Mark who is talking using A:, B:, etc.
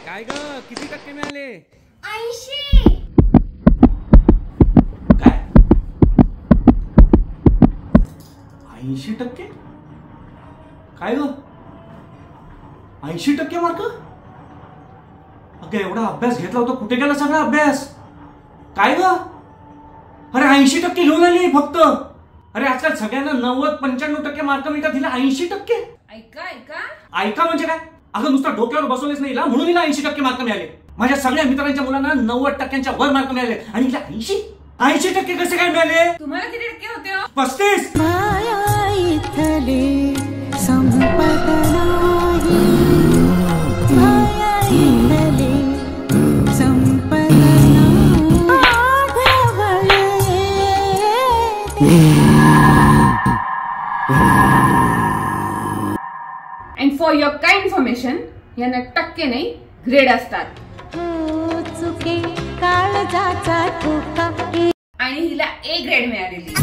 A: काय ग किती टक्के मिळाले?
B: 80.
C: काय 80%? काय ग 80% मार्क? अगं एवढा अभ्यास घेतला होता, कुठे गेला सगळा अभ्यास? काय ग? अरे 80% घेऊन आली फक्त. अरे आजकाल सगळ्यांना 90-95% मार्क मिळतात, तिला 80%?
B: ऐका ऐका
C: ऐका म्हणजे काय? अगं नुसता डोक्यावर बसवलेच नाही हिला, म्हणून हिला 80% मार्क मिळाले. माझ्या सगळ्या मित्रांच्या मुलांना 90% वर मार्क मिळाले आणि हिला 80% कसे काय मिळाले?
B: तुम्हाला किती टक्के होते हो?
C: 35.
B: And for your kind information, यांना टक्के नाही ग्रेड असतात. आणि हिला A ग्रेड मिळालेली.